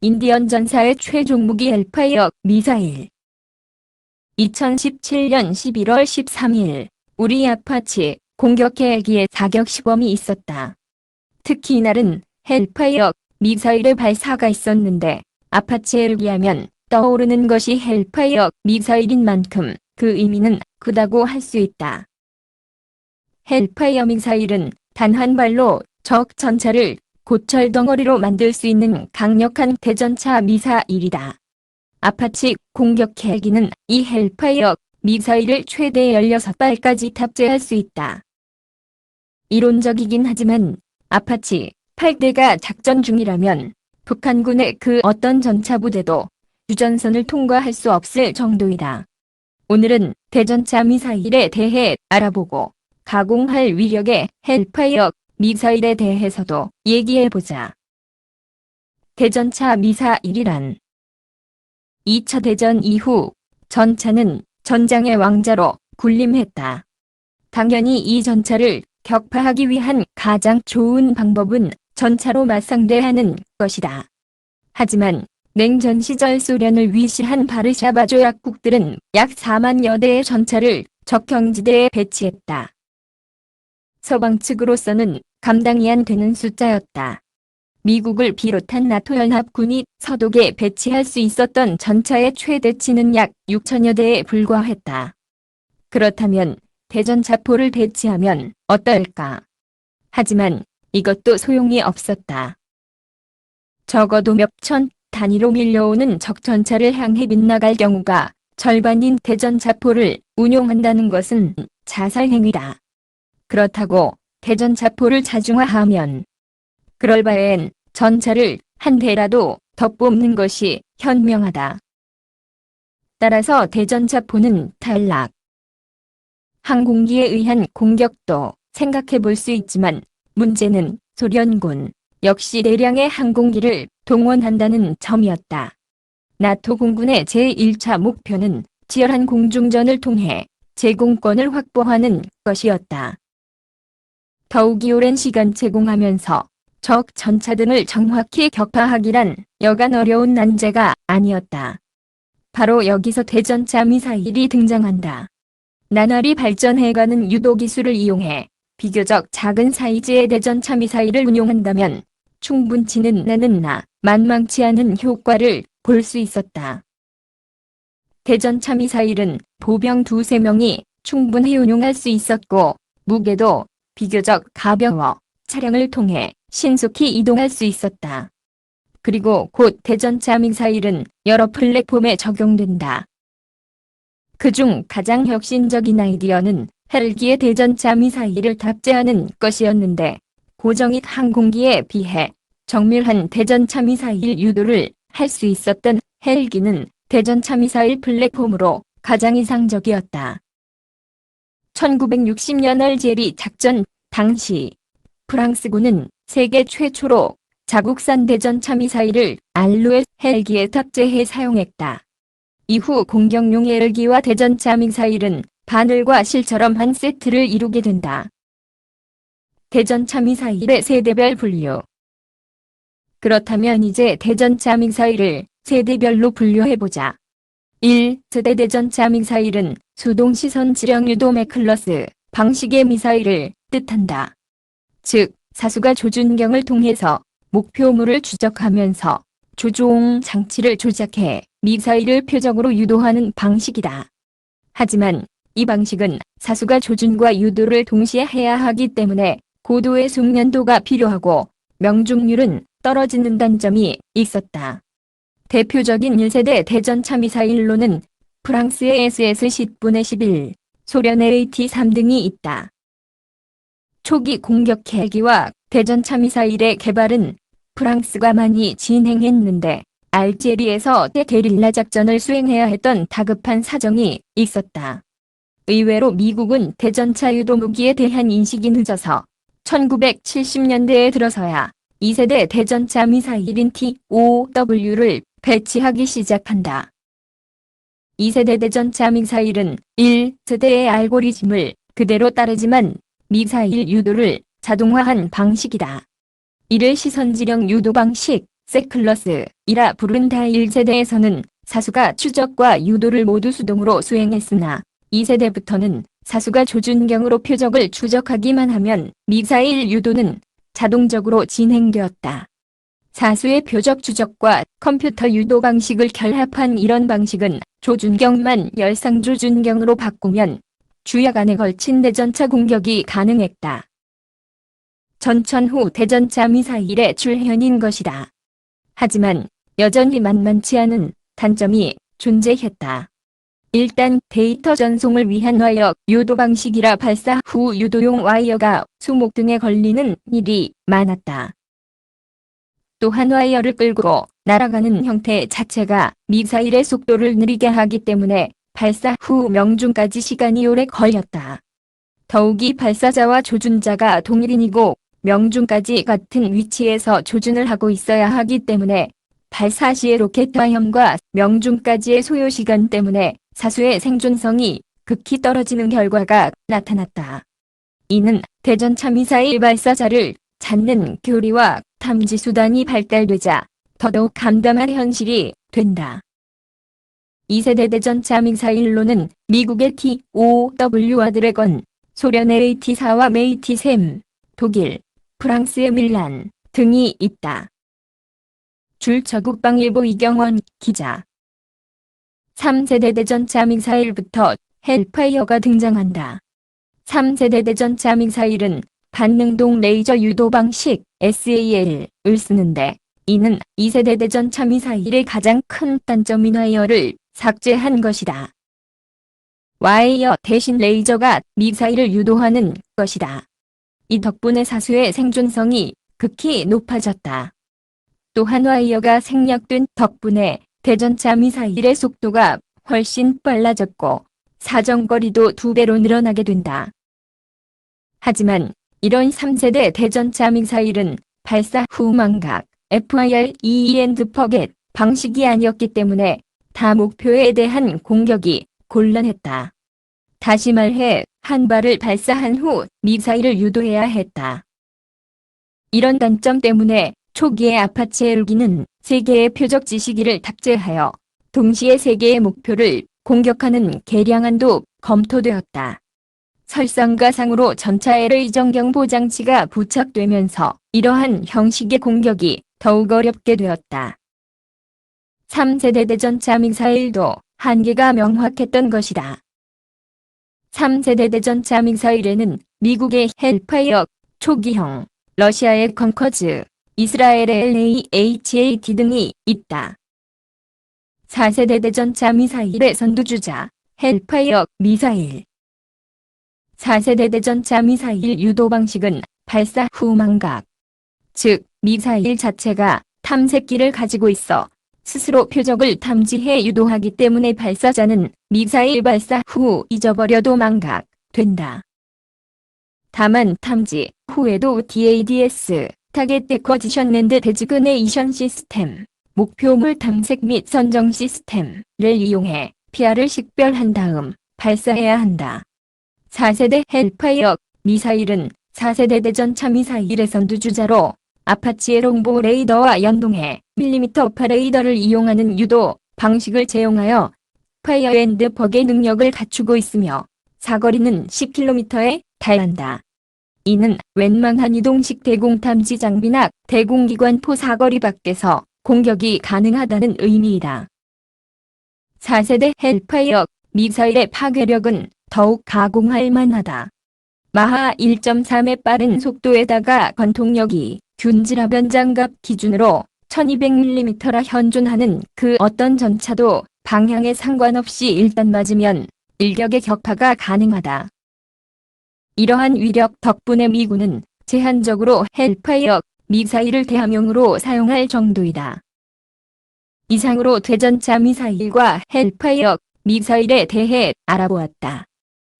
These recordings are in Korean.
인디언 전사의 최종 무기 헬파이어 미사일. 2017년 11월 13일, 우리 아파치 공격 헬기의 사격 시범이 있었다. 특히 이날은 헬파이어 미사일의 발사가 있었는데, 아파치 헬기 하면 떠오르는 것이 헬파이어 미사일인 만큼 그 의미는 크다고 할 수 있다. 헬파이어 미사일은 단 한 발로 적 전차를 고철 덩어리로 만들 수 있는 강력한 대전차 미사일이다. 아파치 공격 헬기는 이 헬파이어 미사일을 최대 16발까지 탑재할 수 있다. 이론적이긴 하지만 아파치 8대가 작전 중이라면 북한군의 그 어떤 전차 부대도 휴전선을 통과할 수 없을 정도이다. 오늘은 대전차 미사일에 대해 알아보고 가공할 위력의 헬파이어 미사일에 대해서도 얘기해보자. 대전차 미사일이란 2차 대전 이후 전차는 전장의 왕자로 군림했다. 당연히 이 전차를 격파하기 위한 가장 좋은 방법은 전차로 맞상대하는 것이다. 하지만 냉전 시절 소련을 위시한 바르샤바 조약국들은 약 4만여 대의 전차를 적경지대에 배치했다. 서방 측으로서는 감당이 안 되는 숫자였다. 미국을 비롯한 나토 연합군이 서독에 배치할 수 있었던 전차의 최대치는 약 6천여 대에 불과했다. 그렇다면 대전차포를 배치하면 어떨까? 하지만 이것도 소용이 없었다. 적어도 몇 천 단위로 밀려오는 적전차를 향해 빗나갈 경우가 절반인 대전차포를 운용한다는 것은 자살행위다. 그렇다고 대전차포를 자중화하면 그럴 바엔 전차를 한 대라도 더 뽑는 것이 현명하다. 따라서 대전차포는 탈락. 항공기에 의한 공격도 생각해 볼 수 있지만 문제는 소련군 역시 대량의 항공기를 동원한다는 점이었다. 나토 공군의 제1차 목표는 치열한 공중전을 통해 제공권을 확보하는 것이었다. 더욱이 오랜 시간 제공하면서 적 전차 등을 정확히 격파하기란 여간 어려운 난제가 아니었다. 바로 여기서 대전차 미사일이 등장한다. 나날이 발전해가는 유도 기술을 이용해 비교적 작은 사이즈의 대전차 미사일을 운용한다면 충분치는 않으나 만만치 않은 효과를 볼 수 있었다. 대전차 미사일은 보병 2~3명이 충분히 운용할 수 있었고 무게도 비교적 가벼워 차량을 통해 신속히 이동할 수 있었다. 그리고 곧 대전차 미사일은 여러 플랫폼에 적용된다. 그중 가장 혁신적인 아이디어는 헬기에 대전차 미사일을 탑재하는 것이었는데 고정익 항공기에 비해 정밀한 대전차 미사일 유도를 할 수 있었던 헬기는 대전차 미사일 플랫폼으로 가장 이상적이었다. 1960년 알제리 작전 당시 프랑스군은 세계 최초로 자국산 대전차 미사일을 알루에 헬기에 탑재해 사용했다. 이후 공격용 헬기와 대전차 미사일은 바늘과 실처럼 한 세트를 이루게 된다. 대전차 미사일의 세대별 분류. 그렇다면 이제 대전차 미사일을 세대별로 분류해보자. 1세대 대전차 미사일은 수동시선 지령 유도 매클러스 방식의 미사일을 뜻한다. 즉, 사수가 조준경을 통해서 목표물을 추적하면서 조종 장치를 조작해 미사일을 표적으로 유도하는 방식이다. 하지만 이 방식은 사수가 조준과 유도를 동시에 해야 하기 때문에 고도의 숙련도가 필요하고 명중률은 떨어지는 단점이 있었다. 대표적인 1세대 대전차 미사일로는 프랑스의 SS-10분의-11, 소련의 AT-3 등이 있다. 초기 공격 헬기와 대전차 미사일의 개발은 프랑스가 많이 진행했는데 알제리에서 게릴라 작전을 수행해야 했던 다급한 사정이 있었다. 의외로 미국은 대전차 유도 무기에 대한 인식이 늦어서 1970년대에 들어서야 2세대 대전차 미사일인 TOW를 배치하기 시작한다. 2세대 대전차 미사일은 1세대의 알고리즘을 그대로 따르지만 미사일 유도를 자동화한 방식이다. 이를 시선지령 유도 방식, 세클러스이라 부른다. 1세대에서는 사수가 추적과 유도를 모두 수동으로 수행했으나 2세대부터는 사수가 조준경으로 표적을 추적하기만 하면 미사일 유도는 자동적으로 진행되었다. 사수의 표적 추적과 컴퓨터 유도 방식을 결합한 이런 방식은 조준경만 열상조준경으로 바꾸면 주야간에 걸친 대전차 공격이 가능했다. 전천 후 대전차 미사일의 출현인 것이다. 하지만 여전히 만만치 않은 단점이 존재했다. 일단 데이터 전송을 위한 와이어 유도 방식이라 발사 후 유도용 와이어가 수목 등에 걸리는 일이 많았다. 또한 와이어를 끌고 날아가는 형태 자체가 미사일의 속도를 느리게 하기 때문에 발사 후 명중까지 시간이 오래 걸렸다. 더욱이 발사자와 조준자가 동일인이고 명중까지 같은 위치에서 조준을 하고 있어야 하기 때문에 발사 시의 로켓 화염과 명중까지의 소요 시간 때문에 사수의 생존성이 극히 떨어지는 결과가 나타났다. 이는 대전차 미사일 발사자를 찾는 교리와 탐지 수단이 발달되자 더더욱 감담할 현실이 된다. 2세대 대전차 미사일로는 미국의 TOW와 드래건, 소련의 AT-4와 메이티-3, 독일, 프랑스의 밀란 등이 있다. 줄처국방일보 이경원 기자. 3세대 대전차 미사일부터 헬파이어가 등장한다. 3세대 대전차 미사일은 반능동 레이저 유도 방식 SAL을 쓰는데 이는 2세대 대전차 미사일의 가장 큰 단점인 와이어를 삭제한 것이다. 와이어 대신 레이저가 미사일을 유도하는 것이다. 이 덕분에 사수의 생존성이 극히 높아졌다. 또한 와이어가 생략된 덕분에 대전차 미사일의 속도가 훨씬 빨라졌고 사정거리도 2배로 늘어나게 된다. 하지만 이런 3세대 대전차 미사일은 발사 후 망각, FIR, EEND 포겟 방식이 아니었기 때문에 타 목표에 대한 공격이 곤란했다. 다시 말해 한 발을 발사한 후 미사일을 유도해야 했다. 이런 단점 때문에 초기에 아파치 헬기는 3개의 표적 지시기를 탑재하여 동시에 3개의 목표를 공격하는 개량안도 검토되었다. 설상가상으로 전차에 레이저 경보 장치가 부착되면서 이러한 형식의 공격이 더욱 어렵게 되었다. 3세대 대전차 미사일도 한계가 명확했던 것이다. 3세대 대전차 미사일에는 미국의 헬파이어 초기형, 러시아의 컨커즈, 이스라엘의 LAHAT 등이 있다. 4세대 대전차 미사일의 선두주자, 헬파이어 미사일. 4세대 대전차 미사일 유도 방식은 발사 후 망각, 즉 미사일 자체가 탐색기를 가지고 있어 스스로 표적을 탐지해 유도하기 때문에 발사자는 미사일 발사 후 잊어버려도 망각된다. 다만 탐지 후에도 DADS, 타겟 데코지션 랜드 데지그네이션 시스템, 목표물 탐색 및 선정 시스템을 이용해 피아를 식별한 다음 발사해야 한다. 4세대 헬파이어 미사일은 4세대 대전차 미사일의 선두주자로 아파치의 롱보 레이더와 연동해 밀리미터 레이더를 이용하는 유도 방식을 채용하여 파이어 앤드 버의 능력을 갖추고 있으며 사거리는 10km에 달한다. 이는 웬만한 이동식 대공탐지 장비나 대공기관포 사거리 밖에서 공격이 가능하다는 의미이다. 4세대 헬파이어 미사일의 파괴력은 더욱 가공할 만하다. 마하 1.3의 빠른 속도에다가 관통력이 균질화 변장갑 기준으로 1200mm라 현존하는 그 어떤 전차도 방향에 상관없이 일단 맞으면 일격의 격파가 가능하다. 이러한 위력 덕분에 미군은 제한적으로 헬파이어 미사일을 대함용으로 사용할 정도이다. 이상으로 대전차 미사일과 헬파이어 미사일에 대해 알아보았다.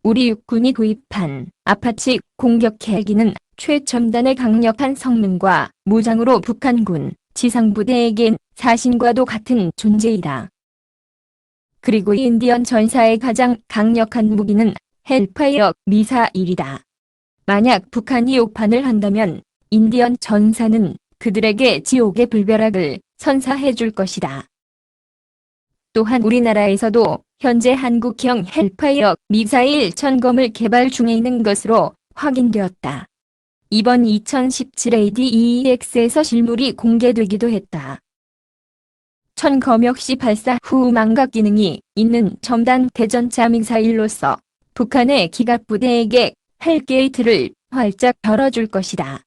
우리 육군이 구입한 아파치 공격 헬기는 최첨단의 강력한 성능과 무장으로 북한군 지상부대에겐 사신과도 같은 존재이다. 그리고 인디언 전사의 가장 강력한 무기는 헬파이어 미사일이다. 만약 북한이 오판을 한다면 인디언 전사는 그들에게 지옥의 불벼락을 선사해 줄 것이다. 또한 우리나라에서도 현재 한국형 헬파이어 미사일 천검을 개발 중에 있는 것으로 확인되었다. 이번 2017 ADEX에서 실물이 공개되기도 했다. 천검 역시 발사 후 망각 기능이 있는 첨단 대전차 미사일로서 북한의 기갑부대에게 헬게이트를 활짝 열어줄 것이다.